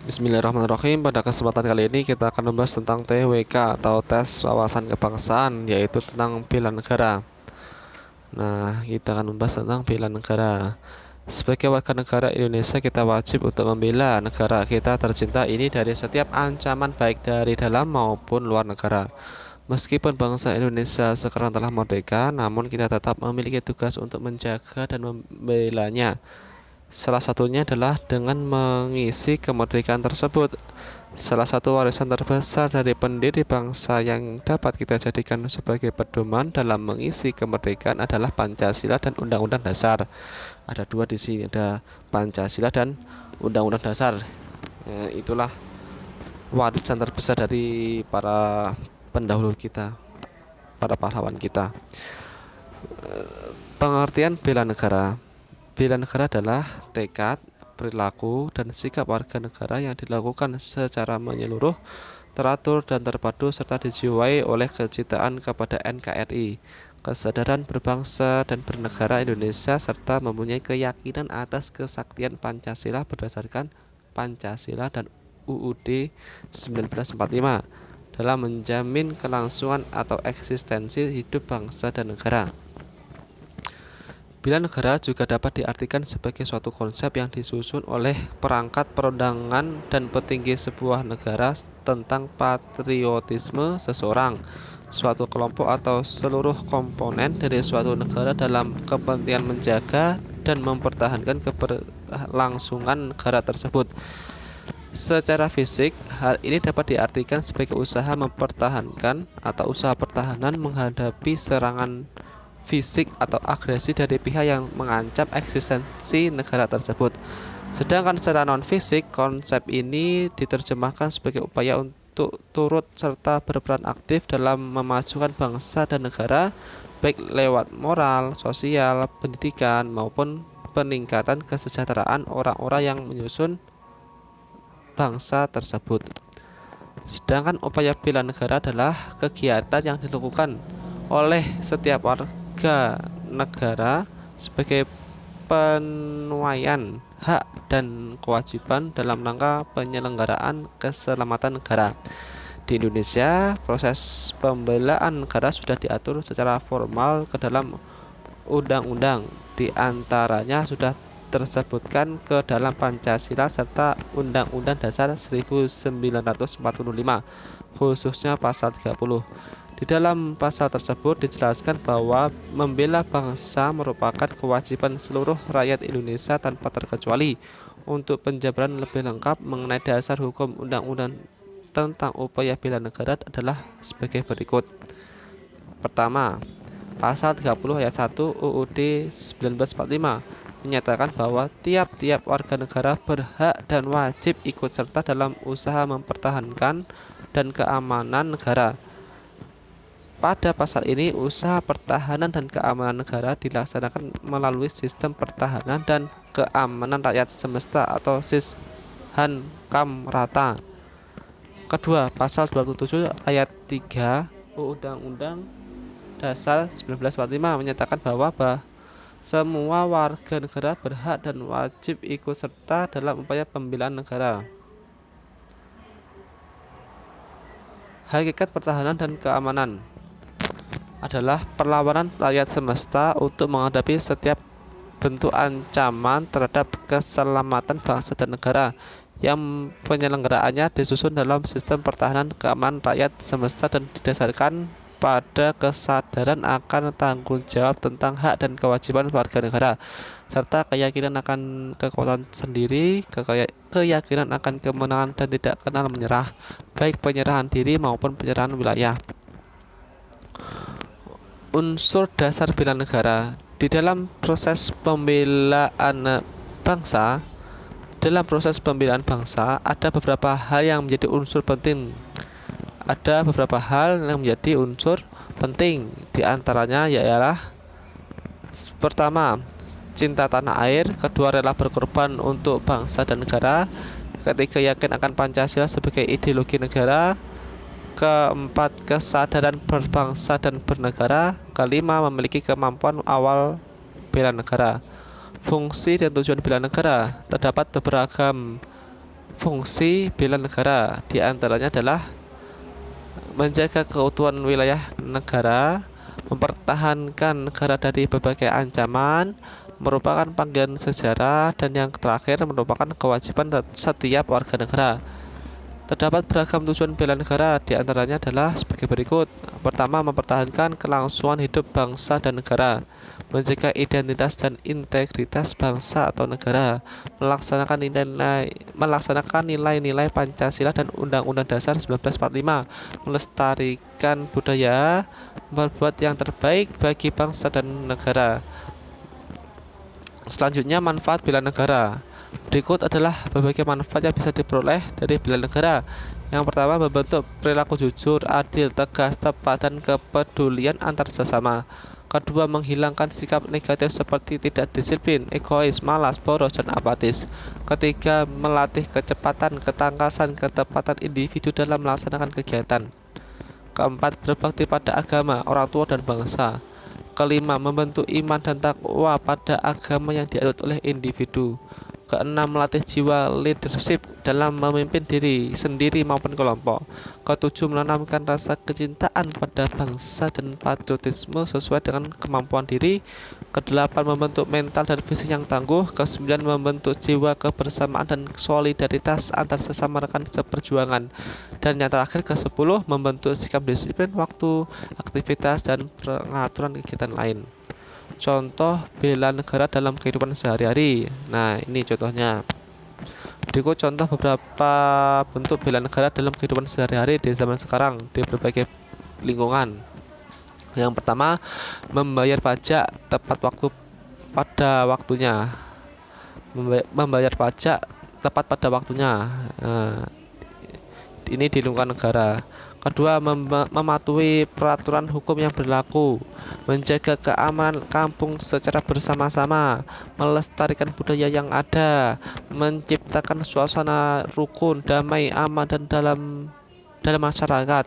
Bismillahirrahmanirrahim. Pada kesempatan kali ini kita akan membahas tentang TWK atau tes wawasan kebangsaan, yaitu tentang bela negara. Nah, kita akan membahas tentang bela negara. Sebagai warga negara Indonesia, kita wajib untuk membela negara kita tercinta ini dari setiap ancaman baik dari dalam maupun luar negara. Meskipun bangsa Indonesia sekarang telah merdeka, namun kita tetap memiliki tugas untuk menjaga dan membelanya. Salah satunya adalah dengan mengisi kemerdekaan tersebut. Salah satu warisan terbesar dari pendiri bangsa yang dapat kita jadikan sebagai pedoman dalam mengisi kemerdekaan adalah Pancasila dan Undang-Undang Dasar. Ada dua di sini, ada Pancasila dan Undang-Undang Dasar. Itulah warisan terbesar dari para pendahulu kita, para pahlawan kita. Pengertian bela negara. Bela negara adalah tekad, perilaku, dan sikap warga negara yang dilakukan secara menyeluruh, teratur, dan terpadu serta dijiwai oleh kecintaan kepada NKRI, kesadaran berbangsa dan bernegara Indonesia, serta mempunyai keyakinan atas kesaktian Pancasila berdasarkan Pancasila dan UUD 1945 dalam menjamin kelangsungan atau eksistensi hidup bangsa dan negara. Bela negara juga dapat diartikan sebagai suatu konsep yang disusun oleh perangkat perundangan dan petinggi sebuah negara tentang patriotisme seseorang, suatu kelompok atau seluruh komponen dari suatu negara dalam kepentingan menjaga dan mempertahankan keberlangsungan negara tersebut. Secara fisik, hal ini dapat diartikan sebagai usaha mempertahankan atau usaha pertahanan menghadapi serangan fisik atau agresi dari pihak yang mengancam eksistensi negara tersebut. Sedangkan secara non-fisik, konsep ini diterjemahkan sebagai upaya untuk turut serta berperan aktif dalam memajukan bangsa dan negara, baik lewat moral, sosial, pendidikan, maupun peningkatan kesejahteraan orang-orang yang menyusun bangsa tersebut. Sedangkan upaya bela negara adalah kegiatan yang dilakukan oleh setiap warga negara sebagai penuaian hak dan kewajiban dalam rangka penyelenggaraan keselamatan negara. Di Indonesia, proses pembelaan negara sudah diatur secara formal ke dalam undang-undang. Di antaranya sudah tersebutkan ke dalam Pancasila serta Undang-Undang Dasar 1945, khususnya pasal 30. Di dalam pasal tersebut dijelaskan bahwa membela bangsa merupakan kewajiban seluruh rakyat Indonesia tanpa terkecuali. Untuk penjabaran lebih lengkap mengenai dasar hukum undang-undang tentang upaya bela negara adalah sebagai berikut. Pertama, pasal 30 ayat 1 UUD 1945 menyatakan bahwa tiap-tiap warga negara berhak dan wajib ikut serta dalam usaha mempertahankan dan keamanan negara. Pada pasal ini, usaha pertahanan dan keamanan negara dilaksanakan melalui sistem pertahanan dan keamanan rakyat semesta atau Sishankamrata. Kedua, pasal 27 ayat 3 Undang-Undang Dasar 1945 menyatakan bahwa semua warga negara berhak dan wajib ikut serta dalam upaya pembelaan negara. Hakikat pertahanan dan keamanan adalah perlawanan rakyat semesta untuk menghadapi setiap bentuk ancaman terhadap keselamatan bangsa dan negara yang penyelenggaraannya disusun dalam sistem pertahanan keamanan rakyat semesta dan didasarkan pada kesadaran akan tanggung jawab tentang hak dan kewajiban warga negara, serta keyakinan akan kekuatan sendiri, keyakinan akan kemenangan dan tidak kenal menyerah, baik penyerahan diri maupun penyerahan wilayah. Unsur dasar bela negara di dalam proses pembelaan bangsa. Dalam proses pembelaan bangsa ada beberapa hal yang menjadi unsur penting. Ada beberapa hal yang menjadi unsur penting. Di antaranya ialah pertama, cinta tanah air. Kedua, rela berkorban untuk bangsa dan negara. Ketiga, yakin akan Pancasila sebagai ideologi negara. Keempat, kesadaran berbangsa dan bernegara. Kelima, memiliki kemampuan awal bela negara. Fungsi dan tujuan bela negara terdapat beragam fungsi bela negara di antaranya adalah menjaga keutuhan wilayah negara, mempertahankan negara dari berbagai ancaman, merupakan panggilan sejarah, dan yang terakhir merupakan kewajiban setiap warga negara. Terdapat beragam tujuan bela negara, di antaranya adalah sebagai berikut. Pertama, mempertahankan kelangsungan hidup bangsa dan negara, menjaga identitas dan integritas bangsa atau negara, melaksanakan nilai-nilai Pancasila dan Undang-Undang Dasar 1945, melestarikan budaya, berbuat yang terbaik bagi bangsa dan negara. Selanjutnya, manfaat bela negara. Berikut adalah berbagai manfaat yang bisa diperoleh dari bela negara. Yang pertama, membentuk perilaku jujur, adil, tegas, tepat, dan kepedulian antar sesama. Kedua, menghilangkan sikap negatif seperti tidak disiplin, egois, malas, boros, dan apatis. Ketiga, melatih kecepatan, ketangkasan, ketepatan individu dalam melaksanakan kegiatan. Keempat, berbakti pada agama, orang tua, dan bangsa. Kelima, membentuk iman dan takwa pada agama yang dianut oleh individu. Keenam, melatih jiwa leadership dalam memimpin diri sendiri maupun kelompok. Ketujuh, menanamkan rasa kecintaan pada bangsa dan patriotisme sesuai dengan kemampuan diri. Kedelapan, membentuk mental dan fisik yang tangguh. Kesembilan, membentuk jiwa kebersamaan dan solidaritas antar sesama rekan seperjuangan. Dan yang terakhir, kesepuluh, membentuk sikap disiplin waktu, aktivitas, dan pengaturan kegiatan lain. Contoh bela negara dalam kehidupan sehari-hari. Nah, ini contohnya. Berikut contoh beberapa bentuk bela negara dalam kehidupan sehari-hari di zaman sekarang di berbagai lingkungan. Yang pertama, membayar pajak tepat waktu pada waktunya. Membayar pajak tepat pada waktunya. Nah, ini di lingkungan negara. Kedua, mematuhi peraturan hukum yang berlaku, menjaga keamanan kampung secara bersama-sama, melestarikan budaya yang ada, menciptakan suasana rukun, damai, aman dan dalam masyarakat.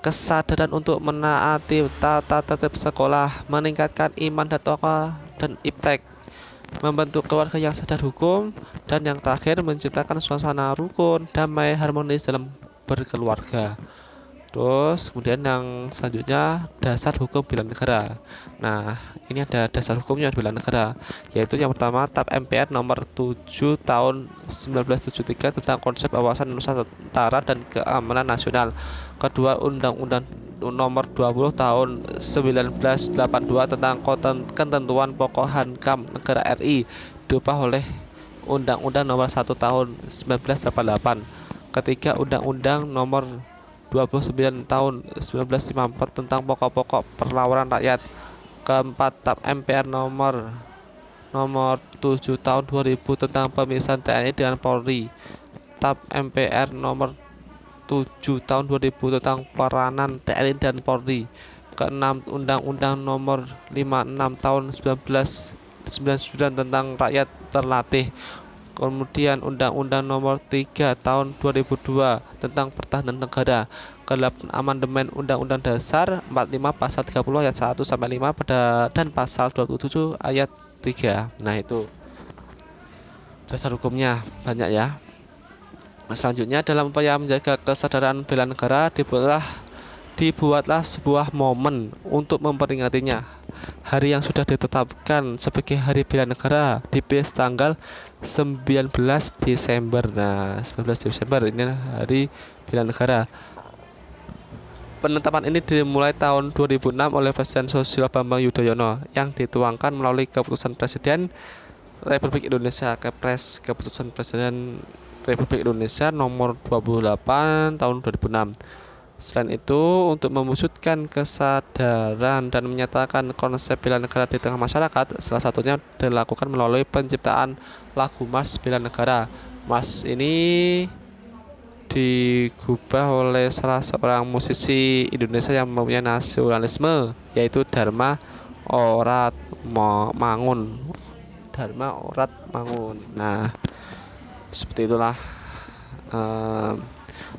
Kesadaran untuk menaati tata tertib sekolah, meningkatkan iman dan taqwa dan iptek, membentuk keluarga yang sadar hukum, dan yang terakhir menciptakan suasana rukun, damai, harmonis dalam berkeluarga. Terus kemudian yang selanjutnya dasar hukum bela negara. Nah, ini ada dasar hukumnya bela negara, yaitu yang pertama TAP MPR nomor 7 tahun 1973 tentang konsep wawasan Nusantara dan keamanan nasional. Kedua, Undang-Undang nomor 20 tahun 1982 tentang ketentuan pokok Hankam Negara RI, diubah oleh Undang-Undang nomor 1 tahun 1988. Ketiga, Undang-Undang nomor 29 tahun 1954 tentang pokok-pokok perlawanan rakyat. Keempat, TAP MPR nomor 7 tahun 2000 tentang pemisahan TNI dengan Polri. TAP MPR nomor 7 tahun 2000 tentang peranan TNI dan Polri. Keenam, Undang-Undang nomor 56 tahun 1999 tentang rakyat terlatih. Kemudian Undang-Undang nomor 3 tahun 2002 tentang pertahanan negara. Ke-8, amandemen Undang-Undang Dasar 45 pasal 30 ayat 1 sampai 5 dan pasal 27 ayat 3. Nah, itu dasar hukumnya banyak ya. Selanjutnya, dalam upaya menjaga kesadaran bela negara dibuatlah sebuah momen untuk memperingatinya. Hari yang sudah ditetapkan sebagai Hari Bela Negara dipilih tanggal 19 Desember. Nah, 19 Desember ini Hari Bela Negara. Penetapan ini dimulai tahun 2006 oleh Presiden Susilo Bambang Yudhoyono yang dituangkan melalui keputusan Presiden Republik Indonesia Keputusan Presiden Republik Indonesia nomor 28 tahun 2006. Selain itu, untuk mewujudkan kesadaran dan menyatakan konsep bela negara di tengah masyarakat, salah satunya dilakukan melalui penciptaan lagu Mars Bela Negara. Mars ini digubah oleh salah seorang musisi Indonesia yang mempunyai nasionalisme, yaitu Dharma Oratmangun. Nah, seperti itulah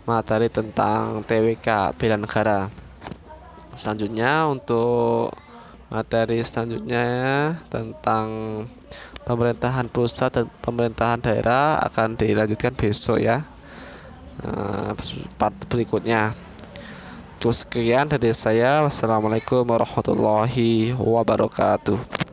materi tentang TWK Bela Negara. Selanjutnya, untuk materi selanjutnya tentang pemerintahan pusat dan pemerintahan daerah akan dilanjutkan besok ya, part berikutnya. Terus sekian dari saya. Wassalamualaikum warahmatullahi wabarakatuh.